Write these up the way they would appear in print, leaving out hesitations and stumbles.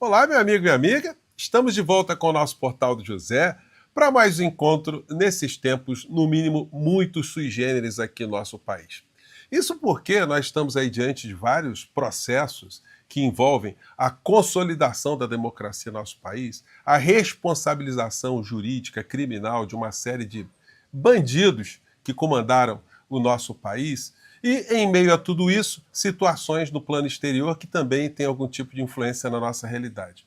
Olá, meu amigo e amiga. Estamos de volta com o nosso Portal do José para mais um encontro nesses tempos, no mínimo, muito sui generis aqui no nosso país. Isso porque nós estamos aí diante de vários processos que envolvem a consolidação da democracia no nosso país, a responsabilização jurídica, criminal de uma série de bandidos que comandaram o nosso país e, em meio a tudo isso, situações no plano exterior que também têm algum tipo de influência na nossa realidade.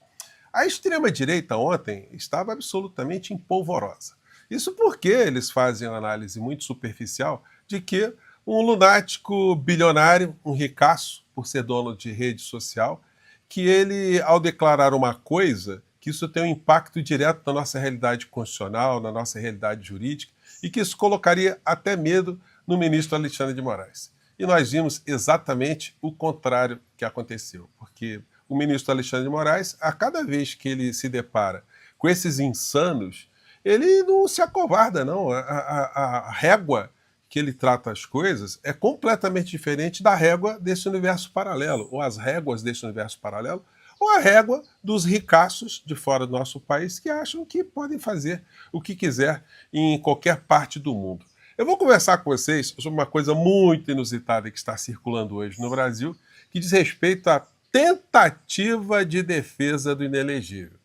A extrema-direita ontem estava absolutamente empolvorosa. Isso porque eles fazem uma análise muito superficial de que um lunático bilionário, um ricaço, por ser dono de rede social, que ele, ao declarar uma coisa, que isso tem um impacto direto na nossa realidade constitucional, na nossa realidade jurídica, e que isso colocaria até medo no ministro Alexandre de Moraes. E nós vimos exatamente o contrário que aconteceu, porque o ministro Alexandre de Moraes, a cada vez que ele se depara com esses insanos, ele não se acovarda, não. A régua que ele trata as coisas é completamente diferente da régua desse universo paralelo, ou as réguas desse universo paralelo, ou a régua dos ricaços de fora do nosso país que acham que podem fazer o que quiser em qualquer parte do mundo. Eu vou conversar com vocês sobre uma coisa muito inusitada que está circulando hoje no Brasil, que diz respeito à tentativa de defesa do inelegível.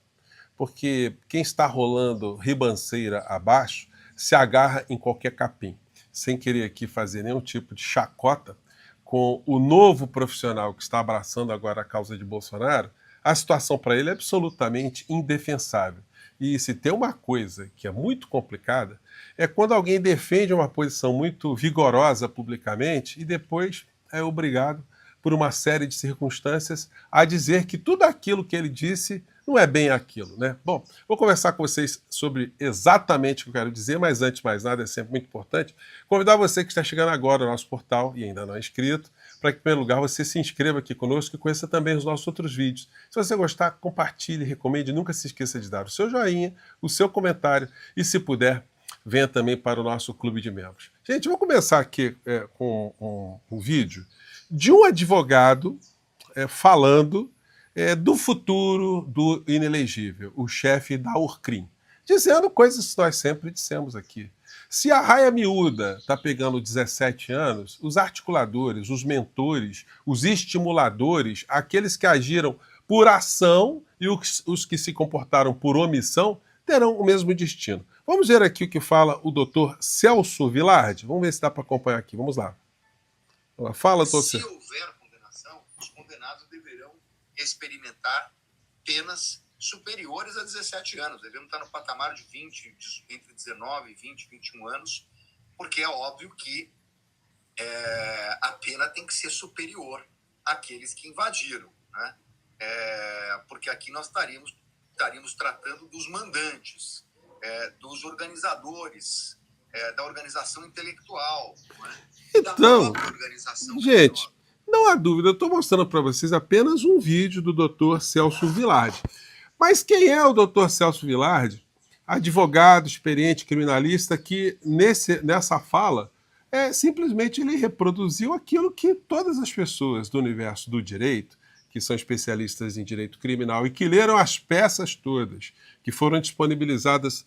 Porque quem está rolando ribanceira abaixo se agarra em qualquer capim, sem querer aqui fazer nenhum tipo de chacota com o novo profissional que está abraçando agora a causa de Bolsonaro. A situação para ele é absolutamente indefensável. E se tem uma coisa que é muito complicada, é quando alguém defende uma posição muito vigorosa publicamente e depois é obrigado, por uma série de circunstâncias, a dizer que tudo aquilo que ele disse não é bem aquilo, né? Bom, vou conversar com vocês sobre exatamente o que eu quero dizer, mas antes de mais nada, é sempre muito importante convidar você que está chegando agora no nosso portal e ainda não é inscrito, para que, em primeiro lugar, você se inscreva aqui conosco e conheça também os nossos outros vídeos. Se você gostar, compartilhe, recomende, nunca se esqueça de dar o seu joinha, o seu comentário e, se puder, venha também para o nosso clube de membros. Gente, vou começar aqui com um vídeo de um advogado falando do futuro do inelegível, o chefe da Urcrim, dizendo coisas que nós sempre dissemos aqui. Se a raia miúda está pegando 17 anos, os articuladores, os mentores, os estimuladores, aqueles que agiram por ação e os que se comportaram por omissão, terão o mesmo destino. Vamos ver aqui o que fala o doutor Celso Vilardi. Vamos ver se dá para acompanhar aqui. Vamos lá. Fala, doutor. Se houver condenação, os condenados deverão experimentar penas superiores a 17 anos. Devemos estar no patamar de 20, entre 19, 20, 21 anos, porque é óbvio que a pena tem que ser superior àqueles que invadiram, né? Porque aqui nós estaríamos tratando dos mandantes, dos organizadores, da organização intelectual, né? Então, gente, não há dúvida, eu estou mostrando para vocês apenas um vídeo do Dr. Celso Vilardi. Mas quem é o Dr. Celso Vilardi? Advogado, experiente, criminalista, que nessa fala, simplesmente ele reproduziu aquilo que todas as pessoas do universo do direito, que são especialistas em direito criminal e que leram as peças todas, que foram disponibilizadas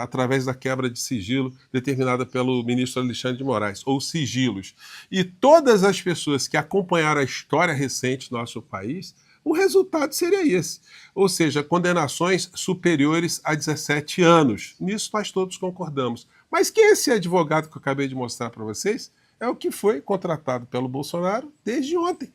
através da quebra de sigilo determinada pelo ministro Alexandre de Moraes, ou sigilos. E todas as pessoas que acompanharam a história recente do nosso país, o resultado seria esse. Ou seja, condenações superiores a 17 anos. Nisso nós todos concordamos. Mas quem é esse advogado que eu acabei de mostrar para vocês? É o que foi contratado pelo Bolsonaro desde ontem.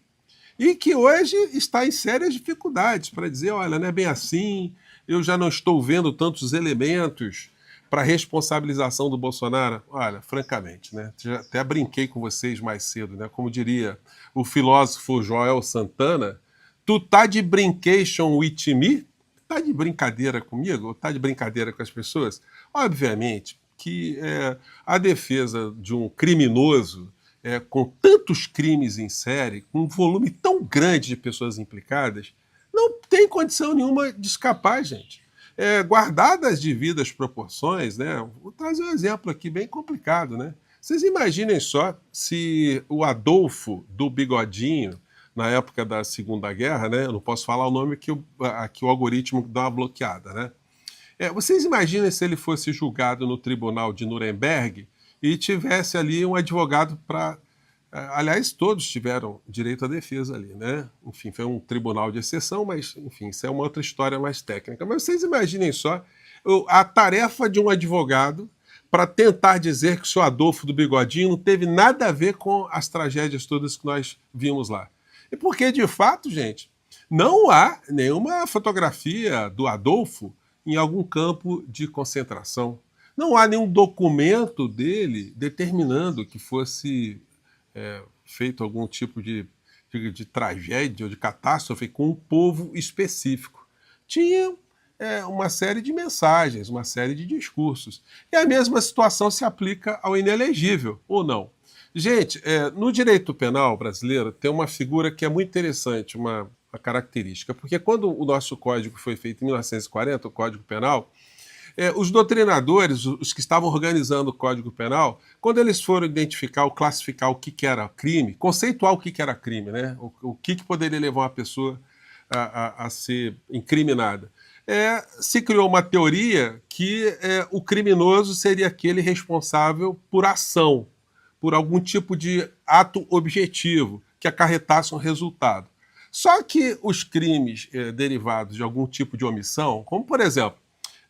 E que hoje está em sérias dificuldades para dizer, olha, não é bem assim, eu já não estou vendo tantos elementos para a responsabilização do Bolsonaro. Olha, francamente, né, já até brinquei com vocês mais cedo, né, como diria o filósofo Joel Santana, tu tá de brincation with me? Tá de brincadeira comigo? Ou tá de brincadeira com as pessoas? Obviamente que a defesa de um criminoso com tantos crimes em série, com um volume tão grande de pessoas implicadas, não tem condição nenhuma de escapar, gente. Guardadas as devidas proporções, né? Vou trazer um exemplo aqui bem complicado, né? Vocês imaginem só se o Adolfo do Bigodinho na época da Segunda Guerra, né? Eu não posso falar o nome que aqui o algoritmo dá uma bloqueada, né? Vocês imaginem se ele fosse julgado no tribunal de Nuremberg e tivesse ali um advogado para. Aliás, todos tiveram direito à defesa ali, né? Enfim, foi um tribunal de exceção, mas, enfim, isso é uma outra história mais técnica. Mas vocês imaginem só a tarefa de um advogado para tentar dizer que o seu Adolfo do Bigodinho não teve nada a ver com as tragédias todas que nós vimos lá. E porque, de fato, gente, não há nenhuma fotografia do Adolfo em algum campo de concentração. Não há nenhum documento dele determinando que fosse feito algum tipo de tragédia ou de catástrofe com um povo específico. Tinha uma série de mensagens, uma série de discursos. E a mesma situação se aplica ao inelegível, ou não? Gente, no direito penal brasileiro tem uma figura que é muito interessante, uma característica, porque quando o nosso código foi feito em 1940, o Código Penal, os doutrinadores, os que estavam organizando o Código Penal, quando eles foram identificar ou classificar o que era crime, conceituar o que era crime, né? O que poderia levar uma pessoa a ser incriminada, se criou uma teoria que o criminoso seria aquele responsável por ação, por algum tipo de ato objetivo que acarretasse um resultado. Só que os crimes derivados de algum tipo de omissão, como por exemplo,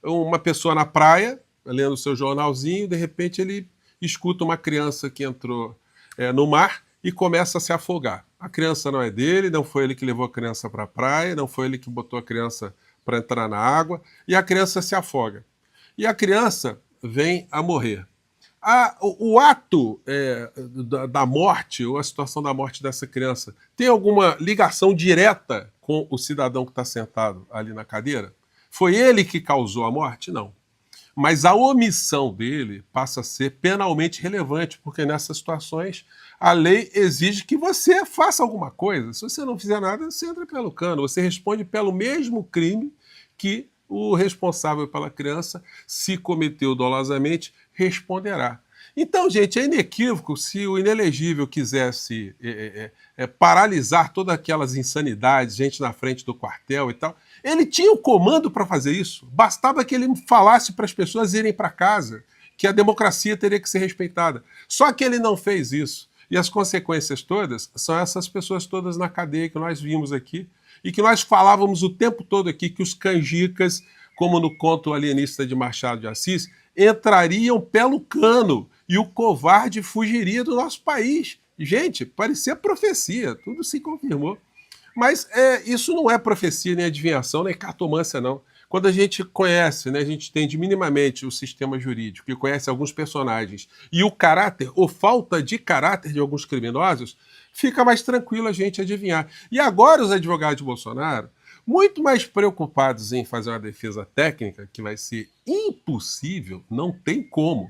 uma pessoa na praia, lendo o seu jornalzinho, de repente ele escuta uma criança que entrou no mar e começa a se afogar. A criança não é dele, não foi ele que levou a criança para a praia, não foi ele que botou a criança para entrar na água, e a criança se afoga. E a criança vem a morrer. O ato da morte, ou a situação da morte dessa criança, tem alguma ligação direta com o cidadão que está sentado ali na cadeira? Foi ele que causou a morte? Não. Mas a omissão dele passa a ser penalmente relevante, porque nessas situações a lei exige que você faça alguma coisa. Se você não fizer nada, você entra pelo cano. Você responde pelo mesmo crime que o responsável pela criança, se cometeu dolosamente, responderá. Então, gente, é inequívoco se o inelegível quisesse paralisar todas aquelas insanidades, gente na frente do quartel e tal. Ele tinha o comando para fazer isso. Bastava que ele falasse para as pessoas irem para casa, que a democracia teria que ser respeitada. Só que ele não fez isso. E as consequências todas são essas pessoas todas na cadeia que nós vimos aqui e que nós falávamos o tempo todo aqui que os canjicas, como no conto alienista de Machado de Assis, entrariam pelo cano e o covarde fugiria do nosso país. Gente, parecia profecia, tudo se confirmou. Mas isso não é profecia, nem adivinhação, nem cartomância, não. Quando a gente conhece, né, a gente entende minimamente o sistema jurídico e conhece alguns personagens e o caráter, ou falta de caráter de alguns criminosos, fica mais tranquilo a gente adivinhar. E agora os advogados de Bolsonaro, muito mais preocupados em fazer uma defesa técnica, que vai ser impossível, não tem como.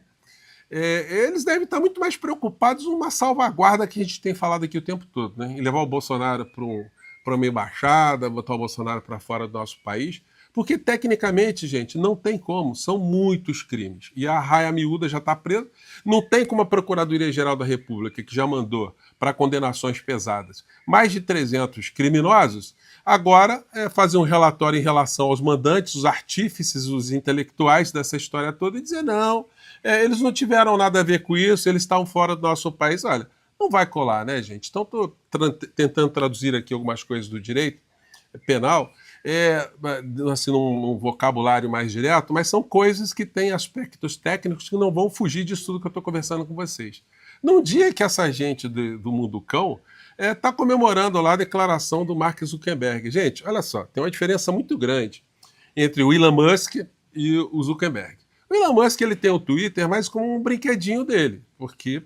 Eles devem estar muito mais preocupados numa salvaguarda que a gente tem falado aqui o tempo todo, né? Em levar o Bolsonaro para uma embaixada, botar o Bolsonaro para fora do nosso país, porque tecnicamente, gente, não tem como, são muitos crimes. E a raia miúda já está presa, não tem como a Procuradoria-Geral da República, que já mandou para condenações pesadas mais de 300 criminosos, agora fazer um relatório em relação aos mandantes, os artífices, os intelectuais dessa história toda e dizer não, eles não tiveram nada a ver com isso, eles estão fora do nosso país. Olha, não vai colar, né, gente? Então estou tentando traduzir aqui algumas coisas do direito penal, assim, num vocabulário mais direto, mas são coisas que têm aspectos técnicos que não vão fugir disso tudo que eu estou conversando com vocês. Num dia que essa gente do Mundo Cão está comemorando lá a declaração do Mark Zuckerberg. Gente, olha só, tem uma diferença muito grande entre o Elon Musk e o Zuckerberg. O Elon Musk ele tem o Twitter, mas como um brinquedinho dele, porque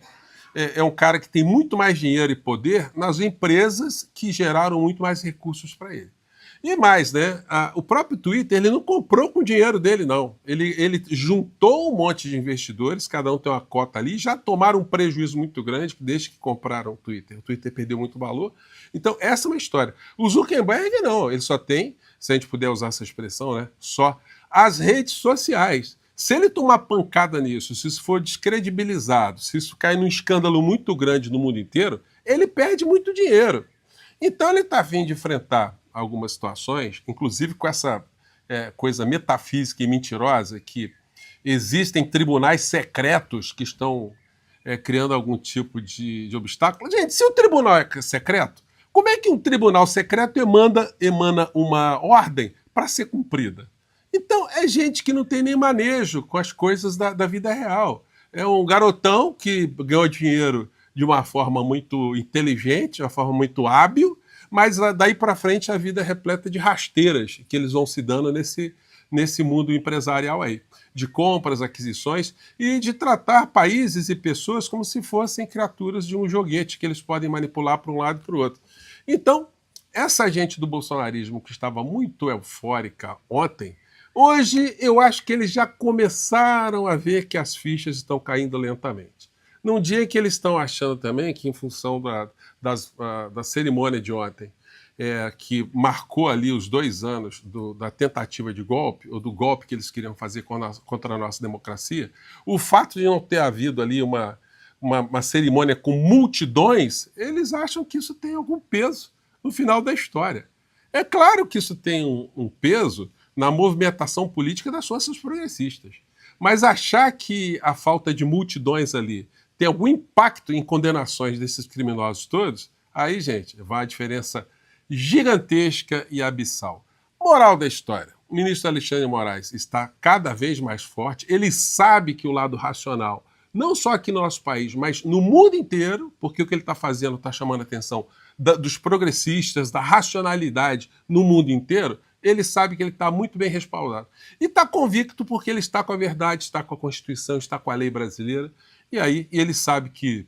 é um cara que tem muito mais dinheiro e poder nas empresas que geraram muito mais recursos para ele. E mais, né? O próprio Twitter ele não comprou com o dinheiro dele, não. Ele juntou um monte de investidores, cada um tem uma cota ali, já tomaram um prejuízo muito grande desde que compraram o Twitter. O Twitter perdeu muito valor. Então, essa é uma história. O Zuckerberg, não. Ele só tem, se a gente puder usar essa expressão, né? Só as redes sociais. Se ele tomar pancada nisso, se isso for descredibilizado, se isso cair num escândalo muito grande no mundo inteiro, ele perde muito dinheiro. Então ele está a fim de enfrentar algumas situações, inclusive com essa coisa metafísica e mentirosa que existem tribunais secretos que estão criando algum tipo de obstáculo. Gente, se o tribunal é secreto, como é que um tribunal secreto emana uma ordem para ser cumprida? Então, é gente que não tem nem manejo com as coisas da vida real. É um garotão que ganhou dinheiro de uma forma muito inteligente, de uma forma muito hábil, mas daí para frente a vida é repleta de rasteiras que eles vão se dando nesse mundo empresarial aí, de compras, aquisições e de tratar países e pessoas como se fossem criaturas de um joguete que eles podem manipular para um lado e para o outro. Então, essa gente do bolsonarismo que estava muito eufórica ontem, hoje eu acho que eles já começaram a ver que as fichas estão caindo lentamente. Num dia em que eles estão achando também que, em função da cerimônia de ontem, que marcou ali os 2 anos da tentativa de golpe, ou do golpe que eles queriam fazer contra a nossa democracia, o fato de não ter havido ali uma cerimônia com multidões, eles acham que isso tem algum peso no final da história. É claro que isso tem um peso na movimentação política das forças progressistas, mas achar que a falta de multidões ali tem algum impacto em condenações desses criminosos todos, aí, gente, vai a diferença gigantesca e abissal. Moral da história: o ministro Alexandre de Moraes está cada vez mais forte, ele sabe que o lado racional, não só aqui no nosso país, mas no mundo inteiro, porque o que ele está fazendo está chamando a atenção dos progressistas, da racionalidade no mundo inteiro, ele sabe que ele está muito bem respaldado. E está convicto porque ele está com a verdade, está com a Constituição, está com a lei brasileira, e aí ele sabe que,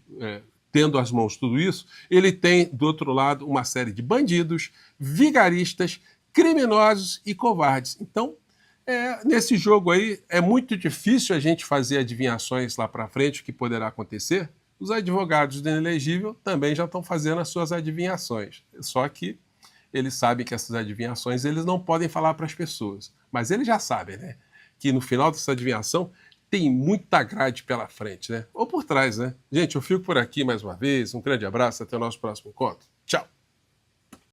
tendo às mãos tudo isso, ele tem, do outro lado, uma série de bandidos, vigaristas, criminosos e covardes. Então, nesse jogo aí, é muito difícil a gente fazer adivinhações lá para frente, o que poderá acontecer. Os advogados do inelegível também já estão fazendo as suas adivinhações. Só que eles sabem que essas adivinhações eles não podem falar para as pessoas. Mas eles já sabem, né? Que no final dessa adivinhação tem muita grade pela frente, né? Ou por trás, né? Gente, eu fico por aqui mais uma vez. Um grande abraço, até o nosso próximo encontro.